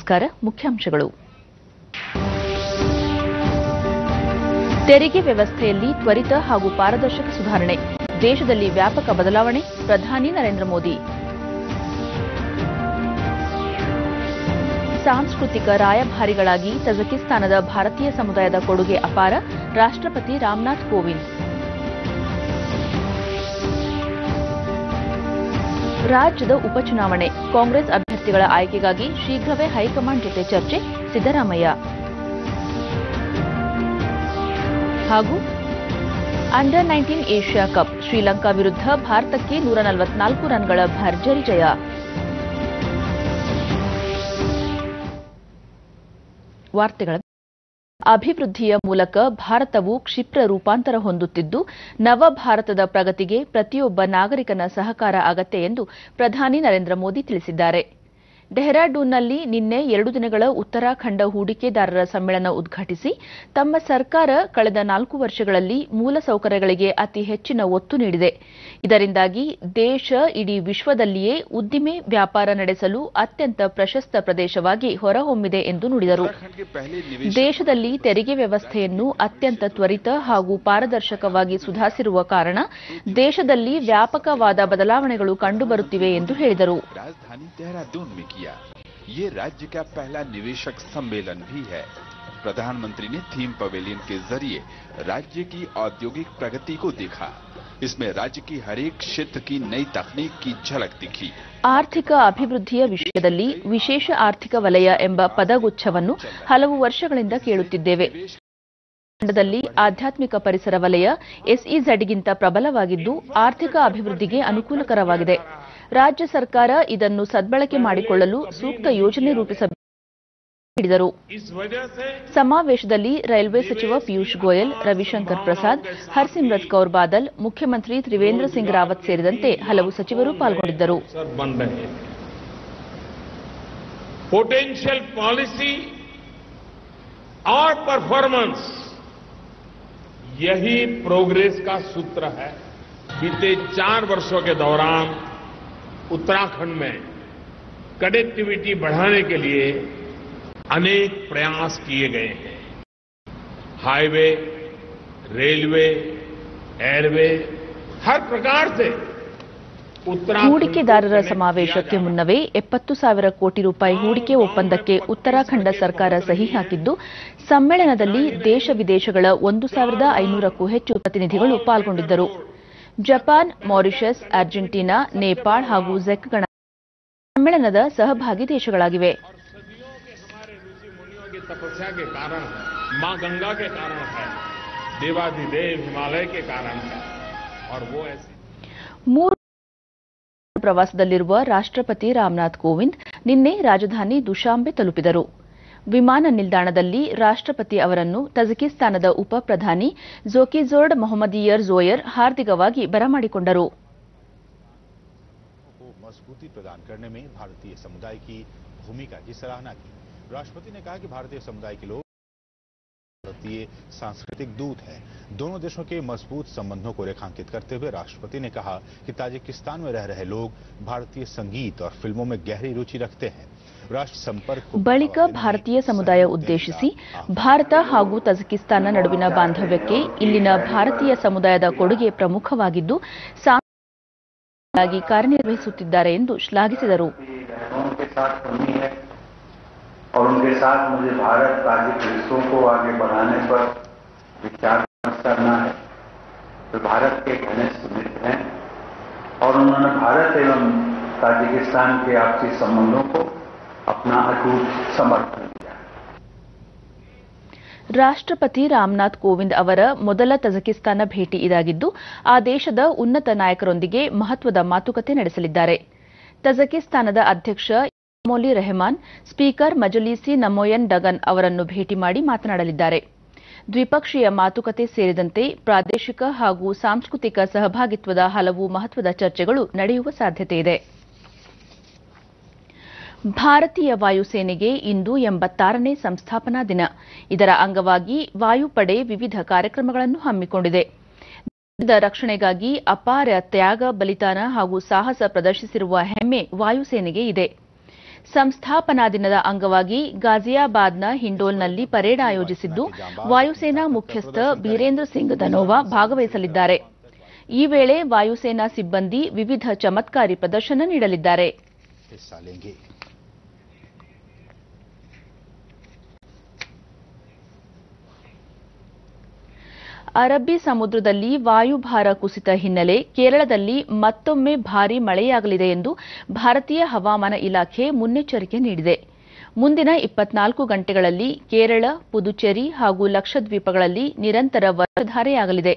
ನಮಸ್ಕಾರ. ಮುಖ್ಯಾಂಶಗಳು. ತೆರಿಗೆ ವ್ಯವಸ್ಥೆಯಲ್ಲಿ ತ್ವರಿತ ಹಾಗೂ ಪಾರದರ್ಶಕ ಸುಧಾರಣೆ, ದೇಶದಲ್ಲಿ ವ್ಯಾಪಕ ಬದಲಾವಣೆ, ಪ್ರಧಾನಿ ನರೇಂದ್ರ ಮೋದಿ. ಸಾಂಸ್ಕೃತಿಕ ರಾಯಭಾರಿಗಳಾಗಿ ತಜಕಿಸ್ತಾನದ ಭಾರತೀಯ ಸಮುದಾಯದ ಕೊಡುಗೆ ಅಪಾರ, ರಾಷ್ಟ್ರಪತಿ ರಾಮನಾಥ್ ಕೋವಿಂದ್. ರಾಜ್ಯದ ಉಪಚುನಾವಣೆ, ಕಾಂಗ್ರೆಸ್ ಅಭ್ಯರ್ಥಿಗಳ ಆಯ್ಕೆಗಾಗಿ ಶೀಘ್ರವೇ ಹೈಕಮಾಂಡ್ ಜೊತೆ ಚರ್ಚೆ, ಸಿದ್ದರಾಮಯ್ಯ. ಹಾಗೂ ಅಂಡರ್ 19 ಏಷ್ಯಾ ಕಪ್, ಶ್ರೀಲಂಕಾ ವಿರುದ್ಧ ಭಾರತಕ್ಕೆ 144 ರನ್ಗಳ ಭರ್ಜರಿ ಜಯ. ವಾರ್ತೆಗಳ ಅಭಿವೃದ್ಧಿಯ ಮೂಲಕ ಭಾರತವು ಕ್ಷಿಪ್ರ ರೂಪಾಂತರ ಹೊಂದುತ್ತಿದ್ದು, ನವ ಭಾರತದ ಪ್ರಗತಿಗೆ ಪ್ರತಿಯೊಬ್ಬ ನಾಗರಿಕನ ಸಹಕಾರ ಅಗತ್ಯ ಎಂದು ಪ್ರಧಾನಿ ನರೇಂದ್ರ ಮೋದಿ ತಿಳಿಸಿದ್ದಾರೆ. ಡೆಹ್ರಾಡೂನ್ನಲ್ಲಿ ನಿನ್ನೆ 2 ದಿನಗಳ ಉತ್ತರಾಖಂಡ ಹೂಡಿಕೆದಾರರ ಸಮ್ಮೇಳನ ಉದ್ಘಾಟಿಸಿ ತಮ್ಮ ಸರ್ಕಾರ ಕಳೆದ 4 ವರ್ಷಗಳಲ್ಲಿ ಮೂಲಸೌಕರ್ಯಗಳಿಗೆ ಅತಿ ಹೆಚ್ಚಿನ ಒತ್ತು ನೀಡಿದೆ. ಇದರಿಂದಾಗಿ ದೇಶ ಇಡೀ ವಿಶ್ವದಲ್ಲಿಯೇ ಉದ್ದಿಮೆ ವ್ಯಾಪಾರ ನಡೆಸಲು ಅತ್ಯಂತ ಪ್ರಶಸ್ತ ಪ್ರದೇಶವಾಗಿ ಹೊರಹೊಮ್ಮಿದೆ ಎಂದು ನುಡಿದರು. ದೇಶದಲ್ಲಿ ತೆರಿಗೆ ವ್ಯವಸ್ಥೆಯನ್ನು ಅತ್ಯಂತ ತ್ವರಿತ ಹಾಗೂ ಪಾರದರ್ಶಕವಾಗಿ ಸುಧಾರಿಸಿರುವ ಕಾರಣ ದೇಶದಲ್ಲಿ ವ್ಯಾಪಕವಾದ ಬದಲಾವಣೆಗಳು ಕಂಡುಬರುತ್ತಿವೆ ಎಂದು ಹೇಳಿದರು. ये राज्य का पहला निवेशक सम्मेलन भी है. प्रधानमंत्री ने थीम पवेलियन के जरिए राज्य की औद्योगिक प्रगति को देखा. इसमें राज्य की हर एक क्षेत्र की नई तकनीक की झलक दिखी. ಆರ್ಥಿಕ ಅಭಿವೃದ್ಧಿಯ ವಿಷಯದಲ್ಲಿ ವಿಶೇಷ ಆರ್ಥಿಕ ವಲಯ ಎಂಬ ಪದಗುಚ್ಛವನ್ನು ಹಲವು ವರ್ಷಗಳಿಂದ ಕೇಳುತ್ತಿದ್ದೇವೆ. ಖಂಡದಲ್ಲಿ ಆಧ್ಯಾತ್ಮಿಕ ಪರಿಸರ ವಲಯ ಎಸ್ಇಝಡ್ಗಿಂತ ಪ್ರಬಲವಾಗಿದ್ದು ಆರ್ಥಿಕ ಅಭಿವೃದ್ಧಿಗೆ ಅನುಕೂಲಕರವಾಗಿದೆ. ರಾಜ್ಯ ಸರ್ಕಾರ ಇದನ್ನು ಸದ್ಬಳಕೆ ಮಾಡಿಕೊಳ್ಳಲು ಸೂಕ್ತ ಯೋಜನೆ ರೂಪಿಸಬೇಕು ಹೇಳಿದರು. ಸಮಾವೇಶದಲ್ಲಿ ರೈಲ್ವೆ ಸಚಿವ ಪಿಯೂಷ್ ಗೋಯಲ್, ರವಿಶಂಕರ್ ಪ್ರಸಾದ್, ಹರ್ಸಿಮ್ರತ್ ಕೌರ್ ಬಾದಲ್, ಮುಖ್ಯಮಂತ್ರಿ ತ್ರಿವೇಂದ್ರ ಸಿಂಗ್ ರಾವತ್ ಸೇರಿದಂತೆ ಹಲವು ಸಚಿವರು ಪಾಲ್ಗೊಂಡಿದ್ದರು. पोटेंशियल पॉलिसी और परफॉर्मेंस, यही प्रोग्रेस का सूत्र है. बीते 4 वर्षों के दौरान उत्तराखंड में कनेक्टिविटी बढ़ाने के लिए अनेक प्रयास किए गए हैं. हाईवे, रेलवे, एयरवे, हर प्रकार से ಹೂಡಿಕೆದಾರರ ಸಮಾವೇಶಕ್ಕೆ ಮುನ್ನವೇ 70,000 ಕೋಟಿ ರೂಪಾಯಿ ಹೂಡಿಕೆ ಒಪ್ಪಂದಕ್ಕೆ ಉತ್ತರಾಖಂಡ ಸರ್ಕಾರ ಸಹಿ ಹಾಕಿದ್ದು, ಸಮ್ಮೇಳನದಲ್ಲಿ ದೇಶ ವಿದೇಶಗಳ 1,500ಕ್ಕೂ ಹೆಚ್ಚು ಪ್ರತಿನಿಧಿಗಳು ಪಾಲ್ಗೊಂಡಿದ್ದರು. ಜಪಾನ್, ಮಾರಿಷಸ್, ಅರ್ಜೆಂಟೀನಾ, ನೇಪಾಳ ಹಾಗೂ ಝೆಕ್ ಸಮ್ಮೇಳನದ ಸಹಭಾಗಿ ದೇಶಗಳಾಗಿವೆ. ಪ್ರವಾಸದಲ್ಲಿರುವ ರಾಷ್ಟ್ರಪತಿ ರಾಮನಾಥ್ ಕೋವಿಂದ್ ನಿನ್ನೆ ರಾಜಧಾನಿ ದುಶಾಂಬೆ ತಲುಪಿದರು. ವಿಮಾನ ನಿಲ್ದಾಣದಲ್ಲಿ ರಾಷ್ಟ್ರಪತಿ ಅವರನ್ನು ತಜಕಿಸ್ತಾನದ ಉಪ ಪ್ರಧಾನಿ ಝೋಕಿಝೋರ್ಡ್ ಮೊಹಮ್ಮದಿಯರ್ ಝೋಯರ್ ಹಾರ್ದಿಕವಾಗಿ ಬರಮಾಡಿಕೊಂಡರು. मजबूती प्रदान करने में भारतीय समुदाय की भूमिका की सराहना की. राष्ट्रपति ने कहा कि भारतीय समुदाय के लोग भारतीय सांस्कृतिक दूत हैं. दोनों देशों के मजबूत संबंधों को रेखांकित करते हुए राष्ट्रपति ने कहा कि ताजिकिस्तान में रह रहे लोग भारतीय संगीत और फिल्मों में गहरी रुचि रखते हैं. ಬಳಿಕ ಭಾರತೀಯ ಸಮುದಾಯ ಉದ್ದೇಶಿಸಿ ಭಾರತ ಹಾಗೂ ತಜಕಿಸ್ತಾನ ನಡುವಿನ ಬಾಂಧವ್ಯಕ್ಕೆ ಇಲ್ಲಿನ ಭಾರತೀಯ ಸಮುದಾಯದ ಕೊಡುಗೆ ಪ್ರಮುಖವಾಗಿದ್ದು ಸಾಂಸ್ಕೃತಿಕವಾಗಿ ಕಾರ್ಯನಿರ್ವಹಿಸುತ್ತಿದ್ದಾರೆ ಎಂದು ಶ್ಲಾಘಿಸಿದರು. और उनके साथ मुझे भारत ताजिक रिश्तों को आगे बढ़ाने पर विचार करना है. तो भारत के घनिष्ठ मित्र हैं और उन्होंने भारत एवं ताजिकिस्तान के आपसी संबंधों को अपना अटूट समर्थन दिया. ರಾಷ್ಟ್ರಪತಿ ರಾಮನಾಥ್ ಕೋವಿಂದ್ ಅವರ ಮೊದಲ ತಜಕಿಸ್ತಾನ ಭೇಟಿ ಇದಾಗಿದ್ದು, ಆ ದೇಶದ ಉನ್ನತ ನಾಯಕರೊಂದಿಗೆ ಮಹತ್ವದ ಮಾತುಕತೆ ನಡೆಸಲಿದ್ದಾರೆ. ತಜಕಿಸ್ತಾನದ ಅಧ್ಯಕ್ಷ ಇಮಾಮೊಲಿ ರೆಹಮಾನ್, ಸ್ಪೀಕರ್ ಮಜಲಿಸಿ ನಮೋಯನ್ ಡಗನ್ ಅವರನ್ನು ಭೇಟಿ ಮಾಡಿ ಮಾತನಾಡಲಿದ್ದಾರೆ. ದ್ವಿಪಕ್ಷೀಯ ಮಾತುಕತೆ ಸೇರಿದಂತೆ ಪ್ರಾದೇಶಿಕ ಹಾಗೂ ಸಾಂಸ್ಕೃತಿಕ ಸಹಭಾಗಿತ್ವದ ಹಲವು ಮಹತ್ವದ ಚರ್ಚೆಗಳು ನಡೆಯುವ ಸಾಧ್ಯತೆಯಿದೆ. ಭಾರತೀಯ ವಾಯುಸೇನೆಗೆ ಇಂದು 86ನೇ ಸಂಸ್ಥಾಪನಾ ದಿನ. ಇದರ ಅಂಗವಾಗಿ ವಾಯುಪಡೆ ವಿವಿಧ ಕಾರ್ಯಕ್ರಮಗಳನ್ನು ಹಮ್ಮಿಕೊಂಡಿದೆ. ದೇಶದ ರಕ್ಷಣೆಗಾಗಿ ಅಪಾರ ತ್ಯಾಗ, ಬಲಿದಾನ ಹಾಗೂ ಸಾಹಸ ಪ್ರದರ್ಶಿಸಿರುವ ಹೆಮ್ಮೆ ವಾಯುಸೇನೆಗೆ ಇದೆ. ಸಂಸ್ಥಾಪನಾ ದಿನದ ಅಂಗವಾಗಿ ಗಾಜಿಯಾಬಾದ್ನ ಹಿಂಡೋಲ್ನಲ್ಲಿ ಪರೇಡ್ ಆಯೋಜಿಸಿದ್ದು ವಾಯುಸೇನಾ ಮುಖ್ಯಸ್ಥ ಬೀರೇಂದ್ರ ಸಿಂಗ್ ಧನೋವಾ ಭಾಗವಹಿಸಲಿದ್ದಾರೆ. ಈ ವೇಳೆ ವಾಯುಸೇನಾ ಸಿಬ್ಬಂದಿ ವಿವಿಧ ಚಮತ್ಕಾರಿ ಪ್ರದರ್ಶನ ನೀಡಲಿದ್ದಾರೆ. ಅರಬ್ಬಿ ಸಮುದ್ರದಲ್ಲಿ ವಾಯುಭಾರ ಕುಸಿತ ಹಿನ್ನೆಲೆ ಕೇರಳದಲ್ಲಿ ಮತ್ತೊಮ್ಮೆ ಭಾರೀ ಮಳೆಯಾಗಲಿದೆ ಎಂದು ಭಾರತೀಯ ಹವಾಮಾನ ಇಲಾಖೆ ಮುನ್ನೆಚ್ಚರಿಕೆ ನೀಡಿದೆ. ಮುಂದಿನ 24 ಗಂಟೆಗಳಲ್ಲಿ ಕೇರಳ, ಪುದುಚೇರಿ ಹಾಗೂ ಲಕ್ಷದ್ವೀಪಗಳಲ್ಲಿ ನಿರಂತರ ವರ್ಷಧಾರೆಯಾಗಲಿದೆ.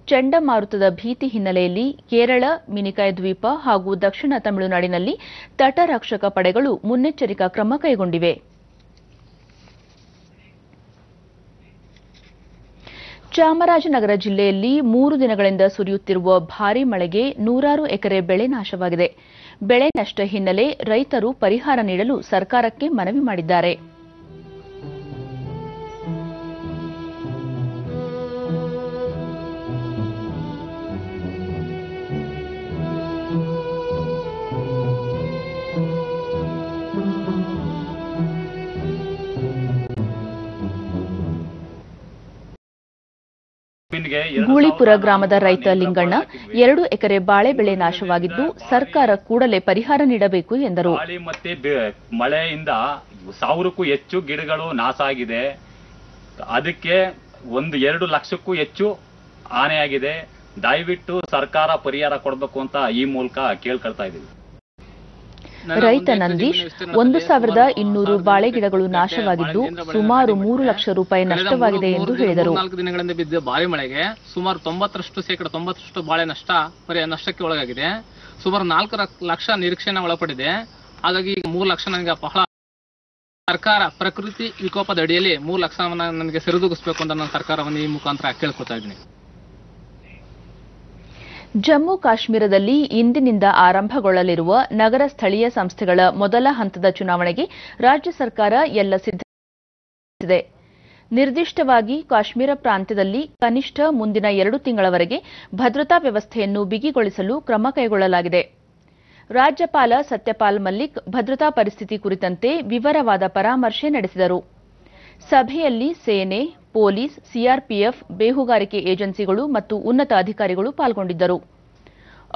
ಚಂಡಮಾರುತದ ಭೀತಿ ಹಿನ್ನೆಲೆಯಲ್ಲಿ ಕೇರಳ, ಮಿನಿಕಾಯ್ ದ್ವೀಪ ಹಾಗೂ ದಕ್ಷಿಣ ತಮಿಳುನಾಡಿನಲ್ಲಿ ತಟರಕ್ಷಕ ಪಡೆಗಳು ಮುನ್ನೆಚ್ಚರಿಕಾ ಕ್ರಮ ಕೈಗೊಂಡಿವೆ. ಚಾಮರಾಜನಗರ ಜಿಲ್ಲೆಯಲ್ಲಿ 3 ದಿನಗಳಿಂದ ಸುರಿಯುತ್ತಿರುವ ಭಾರೀ ಮಳೆಗೆ ನೂರಾರು ಎಕರೆ ಬೆಳೆ ನಾಶವಾಗಿದೆ. ಬೆಳೆ ನಷ್ಟ ಹಿನ್ನೆಲೆ ರೈತರು ಪರಿಹಾರ ನೀಡಲು ಸರ್ಕಾರಕ್ಕೆ ಮನವಿ ಮಾಡಿದ್ದಾರೆ. ಗೂಳಿಪುರ ಗ್ರಾಮದ ರೈತ ಲಿಂಗಣ್ಣ 2 ಎಕರೆ ಬಾಳೆ ಬೆಳೆ ನಾಶವಾಗಿದ್ದು ಸರ್ಕಾರ ಕೂಡಲೇ ಪರಿಹಾರ ನೀಡಬೇಕು ಎಂದರು. ಮತ್ತೆ ಮಳೆಯಿಂದ 1000ಕ್ಕೂ ಹೆಚ್ಚು ಗಿಡಗಳು ನಾಶ ಆಗಿದೆ. ಅದಕ್ಕೆ 1-2 ಲಕ್ಷಕ್ಕೂ ಹೆಚ್ಚು ಹಾನಿಯಾಗಿದೆ. ದಯವಿಟ್ಟು ಸರ್ಕಾರ ಪರಿಹಾರ ಕೊಡಬೇಕು ಅಂತ ಈ ಮೂಲಕ ಕೇಳ್ಕೊಳ್ತಾ ಇದ್ದೀವಿ. ರೈತ ನಂದೀಶ್ 1200 ಬಾಳೆ ಗಿಡಗಳು ನಾಶವಾಗಿದ್ದು ಸುಮಾರು 3 ಲಕ್ಷ ರೂಪಾಯಿ ನಷ್ಟವಾಗಿದೆ ಎಂದು ಹೇಳಿದರು. 4 ದಿನಗಳಿಂದ ಬಿದ್ದ ಭಾರಿ ಮಳೆಗೆ ಸುಮಾರು 90% ಬಾಳೆ ನಷ್ಟಕ್ಕೆ ಒಳಗಾಗಿದೆ. ಸುಮಾರು 4 ಲಕ್ಷ ನಿರೀಕ್ಷೆನ ಒಳಪಡಿದೆ. ಹಾಗಾಗಿ ಈಗ 3 ಲಕ್ಷ ನನಗೆ ಸರ್ಕಾರ ಪ್ರಕೃತಿ ವಿಕೋಪದ ಅಡಿಯಲ್ಲಿ 3 ಲಕ್ಷ ನನಗೆ ಸರಿದೂಗಿಸಬೇಕು ಅಂತ ನಾನು ಸರ್ಕಾರವನ್ನು ಈ ಮುಖಾಂತರ ಕೇಳ್ಕೊತಾ ಇದ್ದೀನಿ. ಜಮ್ಮು ಕಾಶ್ಮೀರದಲ್ಲಿ ಇಂದಿನಿಂದ ಆರಂಭಗೊಳ್ಳಲಿರುವ ನಗರ ಸ್ಥಳೀಯ ಸಂಸ್ಥೆಗಳ ಮೊದಲ ಹಂತದ ಚುನಾವಣೆಗೆ ರಾಜ್ಯ ಸರ್ಕಾರ ಎಲ್ಲ ಸಿದ್ಧತೆ. ನಿರ್ದಿಷ್ಟವಾಗಿ ಕಾಶ್ಮೀರ ಪ್ರಾಂತ್ಯದಲ್ಲಿ ಕನಿಷ್ಠ ಮುಂದಿನ 2 ತಿಂಗಳವರೆಗೆ ಭದ್ರತಾ ವ್ಯವಸ್ಥೆಯನ್ನು ಬಿಗಿಗೊಳಿಸಲು ಕ್ರಮ ಕೈಗೊಳ್ಳಲಾಗಿದೆ. ರಾಜ್ಯಪಾಲ ಸತ್ಯಪಾಲ್ ಮಲ್ಲಿಕ್ ಭದ್ರತಾ ಪರಿಸ್ಥಿತಿ ಕುರಿತಂತೆ ವಿವರವಾದ ಪರಾಮರ್ಶೆ ನಡೆಸಿದರು. ಸಭೆಯಲ್ಲಿ ಸೇನೆ, ಪೊಲೀಸ್, ಸಿಆರ್ಪಿಎಫ್, ಬೇಹುಗಾರಿಕೆ ಏಜೆನ್ಸಿಗಳು ಮತ್ತು ಉನ್ನತ ಅಧಿಕಾರಿಗಳು ಪಾಲ್ಗೊಂಡಿದ್ದರು.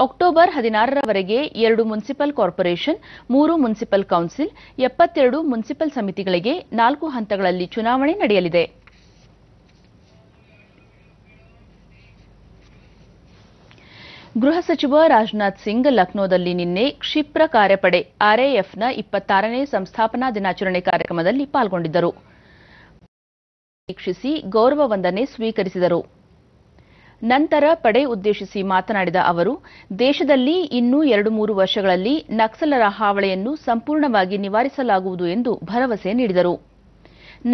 ಅಕ್ಟೋಬರ್ 16ರವರೆಗೆ 2 municipal corporation, 3 municipal council, 72 municipal ಸಮಿತಿಗಳಿಗೆ 4 ಹಂತಗಳಲ್ಲಿ ಚುನಾವಣೆ ನಡೆಯಲಿದೆ. ಗೃಹ ಸಚಿವ ರಾಜನಾಥ್ ಸಿಂಗ್ ಲಕ್ನೋದಲ್ಲಿ ನಿನ್ನೆ ಕ್ಷಿಪ್ರ ಕಾರ್ಯಪಡೆ ಆರ್ಎಎಫ್ನ 26ನೇ ಸಂಸ್ಥಾಪನಾ ದಿನಾಚರಣೆ ಕಾರ್ಯಕ್ರಮದಲ್ಲಿ ಪಾಲ್ಗೊಂಡಿದ್ದರು. ವೀಕ್ಷಿಸಿ ಗೌರವ ವಂದನೆ ಸ್ವೀಕರಿಸಿದರು. ನಂತರ ಪಡೆ ಉದ್ದೇಶಿಸಿ ಮಾತನಾಡಿದ ಅವರು, ದೇಶದಲ್ಲಿ ಇನ್ನೂ 2-3 ವರ್ಷಗಳಲ್ಲಿ ನಕ್ಸಲರ ಹಾವಳಿಯನ್ನು ಸಂಪೂರ್ಣವಾಗಿ ನಿವಾರಿಸಲಾಗುವುದು ಎಂದು ಭರವಸೆ ನೀಡಿದರು.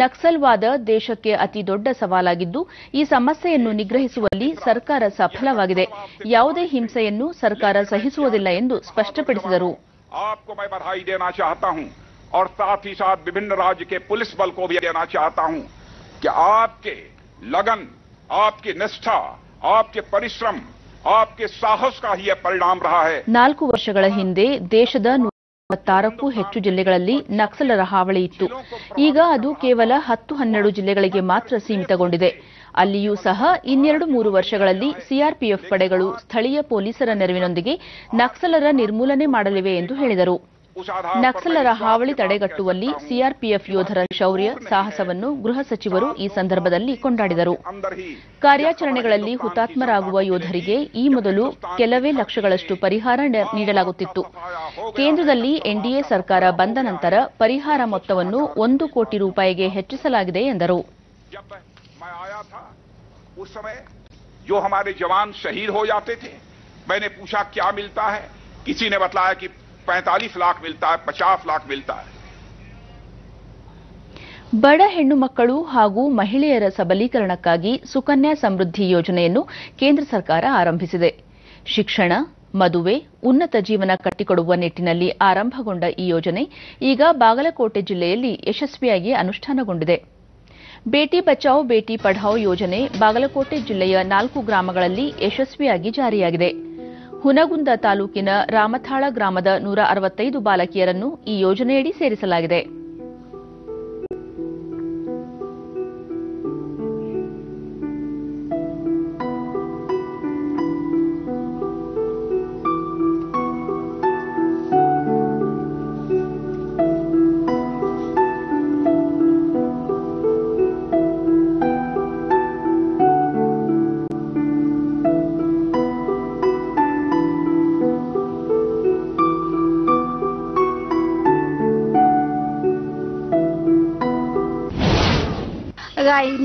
ನಕ್ಸಲ್ವಾದ ದೇಶಕ್ಕೆ ಅತಿ ದೊಡ್ಡ ಸವಾಲಾಗಿದ್ದು, ಈ ಸಮಸ್ಯೆಯನ್ನು ನಿಗ್ರಹಿಸುವಲ್ಲಿ ಸರ್ಕಾರ ಸಫಲವಾಗಿದೆ. ಯಾವುದೇ ಹಿಂಸೆಯನ್ನು ಸರ್ಕಾರ ಸಹಿಸುವುದಿಲ್ಲ ಎಂದು ಸ್ಪಷ್ಟಪಡಿಸಿದರು. कि आपके लगन, आपकी निष्ठा, आपके परिश्रम, आपके साहस का ही परिणाम रहा है. 4 ವರ್ಷಗಳ ಹಿಂದೆ ದೇಶದ 156ಕ್ಕೂ ಹೆಚ್ಚು ಜಿಲ್ಲೆಗಳಲ್ಲಿ ನಕ್ಸಲರ ಹಾವಳಿ ಇತ್ತು. ಈಗ ಅದು ಕೇವಲ 10-12 ಜಿಲ್ಲೆಗಳಿಗೆ ಮಾತ್ರ ಸೀಮಿತಗೊಂಡಿದೆ. ಅಲ್ಲಿಯೂ ಸಹ 2-3 ವರ್ಷಗಳಲ್ಲಿ ಸಿಆರ್ಪಿಎಫ್ ಪಡೆಗಳು ಸ್ಥಳೀಯ ಪೊಲೀಸರ ನೆರವಿನೊಂದಿಗೆ ನಕ್ಸಲರ ನಿರ್ಮೂಲನೆ ಮಾಡಲಿವೆ ಎಂದು ಹೇಳಿದರು. ನಕ್ಸಲರ ಹಾವಳಿ ತಡೆಗಟ್ಟುವಲ್ಲಿ ಸಿಆರ್ಪಿಎಫ್ ಯೋಧರ ಶೌರ್ಯ, ಸಾಹಸವನ್ನು ಗೃಹ ಸಚಿವರು ಈ ಸಂದರ್ಭದಲ್ಲಿ ಕೊಂಡಾಡಿದರು. ಕಾರ್ಯಾಚರಣೆಗಳಲ್ಲಿ ಹುತಾತ್ಮರಾಗುವ ಯೋಧರಿಗೆ ಈ ಮೊದಲು ಕೆಲವೇ ಲಕ್ಷಗಳಷ್ಟು ಪರಿಹಾರ ನೀಡಲಾಗುತ್ತಿತ್ತು. ಕೇಂದ್ರದಲ್ಲಿ ಎನ್ಡಿಎ ಸರ್ಕಾರ ಬಂದ ನಂತರ ಪರಿಹಾರ ಮೊತ್ತವನ್ನು 1 ಕೋಟಿ ರೂಪಾಯಿಗೆ ಹೆಚ್ಚಿಸಲಾಗಿದೆ ಎಂದರು. जो हमारे जवान शहीद हो जाते थे, मैंने पूछा क्या मिलता है. किसी ने बताया कि 45 लाख मिलता है, 50 लाख मिलता है. ಬಡ ಹೆಣ್ಣು ಮಕ್ಕಳು ಹಾಗೂ ಮಹಿಳೆಯರ ಸಬಲೀಕರಣಕ್ಕಾಗಿ ಸುಕನ್ಯಾ ಸಮೃದ್ಧಿ ಯೋಜನೆಯನ್ನು ಕೇಂದ್ರ ಸರ್ಕಾರ ಆರಂಭಿಸಿದೆ. ಶಿಕ್ಷಣ, ಮದುವೆ, ಉನ್ನತ ಜೀವನ ಕಟ್ಟಿಕೊಡುವ ನಿಟ್ಟಿನಲ್ಲಿ ಆರಂಭಗೊಂಡ ಈ ಯೋಜನೆ ಈಗ ಬಾಗಲಕೋಟೆ ಜಿಲ್ಲೆಯಲ್ಲಿ ಯಶಸ್ವಿಯಾಗಿ ಅನುಷ್ಠಾನಗೊಂಡಿದೆ. ಬೇಟಿ ಬಚಾओ ಬೇಟಿ ಪಢಾओ ಯೋಜನೆ ಬಾಗಲಕೋಟೆ ಜಿಲ್ಲೆಯ 4 ಗ್ರಾಮಗಳಲ್ಲಿ ಯಶಸ್ವಿಯಾಗಿ ಜಾರಿಯಾಗಿದೆ. ಹುನಗುಂದ ತಾಲೂಕಿನ ರಾಮಥಾಳ ಗ್ರಾಮದ 165 ಬಾಲಕಿಯರನ್ನು ಈ ಯೋಜನೆಯಡಿ ಸೇರಿಸಲಾಗಿದೆ.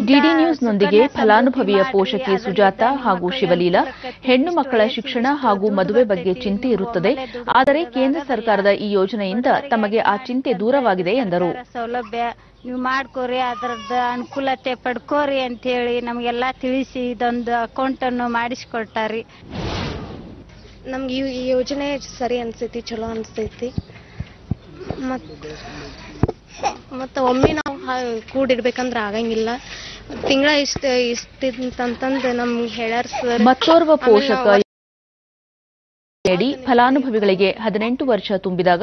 ಡಿಡಿ ನ್ಯೂಸ್ನೊಂದಿಗೆ ಫಲಾನುಭವಿಯ ಪೋಷಕಿ ಸುಜಾತ ಹಾಗೂ ಶಿವಲೀಲಾ ಹೆಣ್ಣು ಮಕ್ಕಳ ಶಿಕ್ಷಣ ಹಾಗೂ ಮದುವೆ ಬಗ್ಗೆ ಚಿಂತೆ ಇರುತ್ತದೆ, ಆದರೆ ಕೇಂದ್ರ ಸರ್ಕಾರದ ಈ ಯೋಜನೆಯಿಂದ ತಮಗೆ ಆ ಚಿಂತೆ ದೂರವಾಗಿದೆ ಎಂದರು. ಸೌಲಭ್ಯ ನೀವು ಮಾಡ್ಕೋರಿ, ಅದರದ ಅನುಕೂಲತೆ ಪಡ್ಕೋರಿ ಅಂತ ಹೇಳಿ ನಮಗೆಲ್ಲ ತಿಳಿಸಿ ಇದೊಂದು ಅಕೌಂಟ್ ಅನ್ನು ಮಾಡಿಸಿಕೊಟ್ಟಾರಿ. ನಮ್ಗೆ ಈ ಯೋಜನೆ ಸರಿ ಅನ್ಸೈತಿ, ಚಲೋ ಅನ್ಸೈತಿ. ಮತ್ತು ಒಮ್ಮೆ ನಾವು ಕೂಡಿಡ್ಬೇಕಂದ್ರೆ ಆಗಂಗಿಲ್ಲ. ತಿಂಗಳ ಇಷ್ಟಂತಂದು ನಮ್ಗೆ ಹೇಳ್ಯಾರ ಸರ್. ಮತ್ತೋರ್ವ ಪೋಷಕ ಫಲಾನುಭವಿಗಳಿಗೆ 18 ವರ್ಷ ತುಂಬಿದಾಗ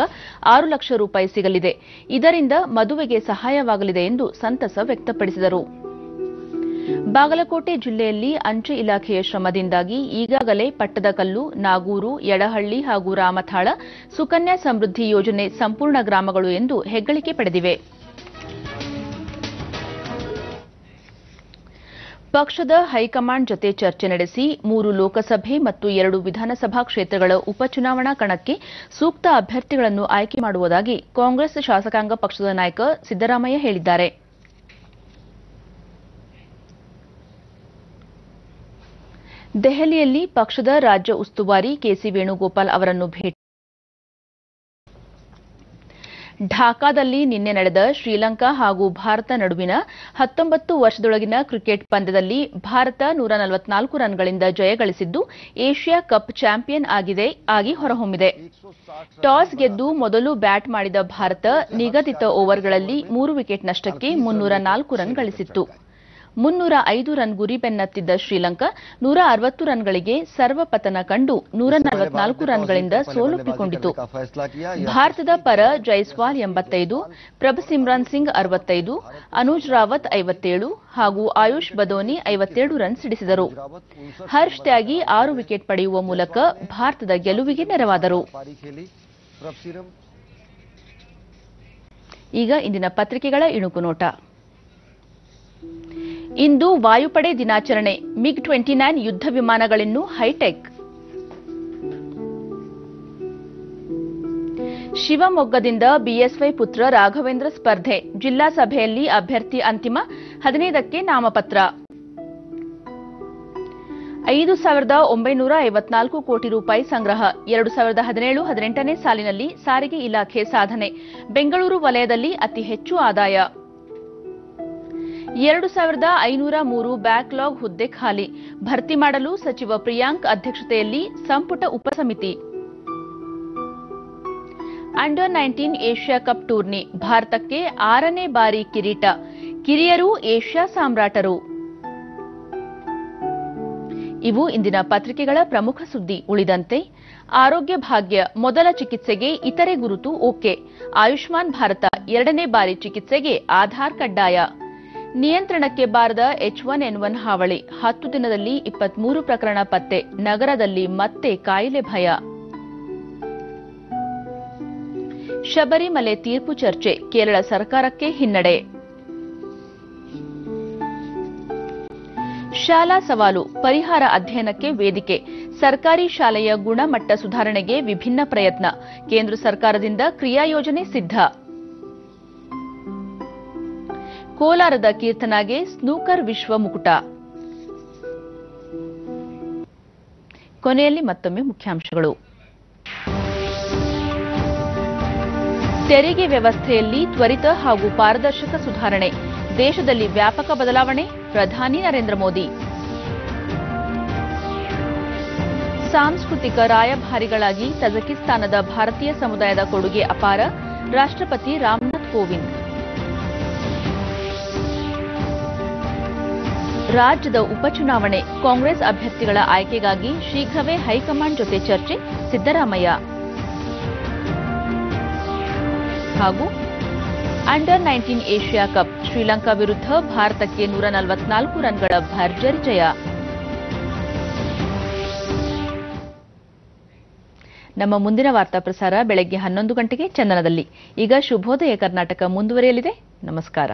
6 ಲಕ್ಷ ರೂಪಾಯಿ ಸಿಗಲಿದೆ. ಇದರಿಂದ ಮದುವೆಗೆ ಸಹಾಯವಾಗಲಿದೆ ಎಂದು ಸಂತಸ ವ್ಯಕ್ತಪಡಿಸಿದರು. ಬಾಗಲಕೋಟೆ ಜಿಲ್ಲೆಯಲ್ಲಿ ಅಂಚೆ ಇಲಾಖೆಯ ಶ್ರಮದಿಂದಾಗಿ ಈಗಾಗಲೇ ಪಟ್ಟದಕಲ್ಲು, ನಾಗೂರು, ಯಡಹಳ್ಳಿ ಹಾಗೂ ರಾಮಥಾಳ ಸುಕನ್ಯಾ ಸಮೃದ್ಧಿ ಯೋಜನೆ ಸಂಪೂರ್ಣ ಗ್ರಾಮಗಳು ಎಂದು ಹೆಗ್ಗಳಿಕೆ ಪಡೆದಿವೆ. ಪಕ್ಷದ ಹೈಕಮಾಂಡ್ ಜತೆ ಚರ್ಚೆ ನಡೆಸಿ 3 ಲೋಕಸಭೆ ಮತ್ತು 2 ವಿಧಾನಸಭಾ ಕ್ಷೇತ್ರಗಳ ಉಪಚುನಾವಣಾ ಕಣಕ್ಕೆ ಸೂಕ್ತ ಅಭ್ಯರ್ಥಿಗಳನ್ನು ಆಯ್ಕೆ ಮಾಡುವುದಾಗಿ ಕಾಂಗ್ರೆಸ್ ಶಾಸಕಾಂಗ ಪಕ್ಷದ ನಾಯಕ ಸಿದ್ದರಾಮಯ್ಯ ಹೇಳಿದ್ದಾರೆ. ದೆಹಲಿಯಲ್ಲಿ ಪಕ್ಷದ ರಾಜ್ಯ ಉಸ್ತುವಾರಿ ಕೆಸಿ ವೇಣುಗೋಪಾಲ್ ಅವರನ್ನು ಭೇಟಿ. ಢಾಕಾದಲ್ಲಿ ನಿನ್ನೆ ನಡೆದ ಶ್ರೀಲಂಕಾ ಹಾಗೂ ಭಾರತ ನಡುವಿನ 19 ವರ್ಷದೊಳಗಿನ ಕ್ರಿಕೆಟ್ ಪಂದ್ಯದಲ್ಲಿ ಭಾರತ 144 ರನ್ಗಳಿಂದ ಜಯಗಳಿಸಿದ್ದು ಏಷ್ಯಾ ಕಪ್ ಚಾಂಪಿಯನ್ ಆಗಿ ಹೊರಹೊಮ್ಮಿದೆ. ಟಾಸ್ ಗೆದ್ದು ಮೊದಲು ಬ್ಯಾಟ್ ಮಾಡಿದ ಭಾರತ ನಿಗದಿತ ಓವರ್ಗಳಲ್ಲಿ 3 ವಿಕೆಟ್ ನಷ್ಟಕ್ಕೆ 304 ರನ್ ಗಳಿಸಿತ್ತು. 305 ರನ್ ಗುರಿ ಬೆನ್ನತ್ತಿದ್ದ ಶ್ರೀಲಂಕಾ 160 ರನ್ಗಳಿಗೆ ಸರ್ವಪತನ ಕಂಡು 144 ರನ್ಗಳಿಂದ ಸೋಲೊಪ್ಪಿಕೊಂಡಿತು. ಭಾರತದ ಪರ ಜೈಸ್ವಾಲ್ 85, ಪ್ರಭಸಿಮ್ರಾನ್ ಸಿಂಗ್ 65, ಅನುಜ್ ರಾವತ್ 57 ಹಾಗೂ ಆಯುಷ್ ಬದೋನಿ 57 ರನ್ ಸಿಡಿಸಿದರು. ಹರ್ಷ್ ತ್ಯಾಗಿ 6 ವಿಕೆಟ್ ಪಡೆಯುವ ಮೂಲಕ ಭಾರತದ ಗೆಲುವಿಗೆ ನೆರವಾದರು. ಈಗ ಇಂದಿನ ಪತ್ರಿಕೆಗಳ ಇಣುಕು ನೋಟ. ಇಂದು ವಾಯುಪಡೆ ದಿನಾಚರಣೆ. MiG-29 ಯುದ್ಧ ವಿಮಾನಗಳಿನ್ನೂ ಹೈಟೆಕ್. ಶಿವಮೊಗ್ಗದಿಂದ ಬಿಎಸ್ವೈ ಪುತ್ರ ರಾಘವೇಂದ್ರ ಸ್ಪರ್ಧೆ. ಜಿಲ್ಲಾ ಸಭೆಯಲ್ಲಿ ಅಭ್ಯರ್ಥಿ ಅಂತಿಮ, 15ಕ್ಕೆ ನಾಮಪತ್ರ. 5,954 ಕೋಟಿ ರೂಪಾಯಿ ಸಂಗ್ರಹ. 2017-18ನೇ ಸಾಲಿನಲ್ಲಿ ಸಾರಿಗೆ ಇಲಾಖೆ ಸಾಧನೆ. ಬೆಂಗಳೂರು ವಲಯದಲ್ಲಿ ಅತಿ ಹೆಚ್ಚು ಆದಾಯ. 2,503 ಬ್ಯಾಕ್ಲಾಗ್ ಹುದ್ದೆ ಖಾಲಿ. ಭರ್ತಿ ಮಾಡಲು ಸಚಿವ ಪ್ರಿಯಾಂಕ್ ಅಧ್ಯಕ್ಷತೆಯಲ್ಲಿ ಸಂಪುಟ ಉಪಸಮಿತಿ. Under 19 Asia cup tourney. ಭಾರತಕ್ಕೆ 6ನೇ ಬಾರಿ ಕಿರೀಟ. ಕಿರಿಯರು ಏಷ್ಯಾ ಸಾಮ್ರಾಟರು. ಇವು ಇಂದಿನ ಪತ್ರಿಕೆಗಳ ಪ್ರಮುಖ ಸುದ್ದಿ. ಉಳಿದಂತೆ ಆರೋಗ್ಯ ಭಾಗ್ಯ ಮೊದಲ ಚಿಕಿತ್ಸೆಗೆ ಇತರೆ ಗುರುತು ಓಕೆ. ಆಯುಷ್ಮಾನ್ ಭಾರತ 2ನೇ ಬಾರಿ ಚಿಕಿತ್ಸೆಗೆ ಆಧಾರ್ ಕಡ್ಡಾಯ. ನಿಯಂತ್ರಣಕ್ಕೆ ಬಾರದ H1N1 ಹಾವಳಿ. 10 ದಿನದಲ್ಲಿ 23 ಪ್ರಕರಣ ಪತ್ತೆ. ನಗರದಲ್ಲಿ ಮತ್ತೆ ಕಾಯಿಲೆ ಭಯ. ಶಬರಿಮಲೆ ತೀರ್ಪು ಚರ್ಚೆ. ಕೇರಳ ಸರ್ಕಾರಕ್ಕೆ ಹಿನ್ನಡೆ. ಶಾಲಾ ಸವಾಲು ಪರಿಹಾರ ಅಧ್ಯಯನಕ್ಕೆ ವೇದಿಕೆ. ಸರ್ಕಾರಿ ಶಾಲೆಯ ಗುಣಮಟ್ಟ ಸುಧಾರಣೆಗೆ ವಿಭಿನ್ನ ಪ್ರಯತ್ನ. ಕೇಂದ್ರ ಸರ್ಕಾರದಿಂದ ಕ್ರಿಯಾ ಯೋಜನೆ ಸಿದ್ಧ. ಕೋಲಾರದ ಕೀರ್ತನಾಗೆ ಸ್ನೂಕರ್ ವಿಶ್ವ ಮುಕುಟ. ಕೊನೆಯಲ್ಲಿ ಮತ್ತೊಮ್ಮೆ ಮುಖ್ಯಾಂಶಗಳು. ತೆರಿಗೆ ವ್ಯವಸ್ಥೆಯಲ್ಲಿ ತ್ವರಿತ ಹಾಗೂ ಪಾರದರ್ಶಕ ಸುಧಾರಣೆ. ದೇಶದಲ್ಲಿ ವ್ಯಾಪಕ ಬದಲಾವಣೆ. ಪ್ರಧಾನಿ ನರೇಂದ್ರ ಮೋದಿ. ಸಾಂಸ್ಕೃತಿಕ ರಾಯಭಾರಿಗಳಾಗಿ ತಜಕಿಸ್ತಾನದ ಭಾರತೀಯ ಸಮುದಾಯದ ಕೊಡುಗೆ ಅಪಾರ. ರಾಷ್ಟ್ರಪತಿ ರಾಮನಾಥ್ ಕೋವಿಂದ್. ರಾಜ್ಯದ ಉಪಚುನಾವಣೆ ಕಾಂಗ್ರೆಸ್ ಅಭ್ಯರ್ಥಿಗಳ ಆಯ್ಕೆಗಾಗಿ ಶೀಘ್ರವೇ ಹೈಕಮಾಂಡ್ ಜೊತೆ ಚರ್ಚೆ ಸಿದ್ದರಾಮಯ್ಯ. ಹಾಗೂ ಅಂಡರ್ 19 ಏಷ್ಯಾ ಕಪ್ ಶ್ರೀಲಂಕಾ ವಿರುದ್ಧ ಭಾರತಕ್ಕೆ 144 ರನ್ಗಳ ಭರ್ಜರಿ ಜಯ. ನಮ್ಮ ಮುಂದಿನ ವಾರ್ತಾ ಪ್ರಸಾರ ಬೆಳಗ್ಗೆ 11 ಗಂಟೆಗೆ ಚಂದನದಲ್ಲಿ. ಈಗ ಶುಭೋದಯ ಕರ್ನಾಟಕ ಮುಂದುವರಿಯಲಿದೆ. ನಮಸ್ಕಾರ.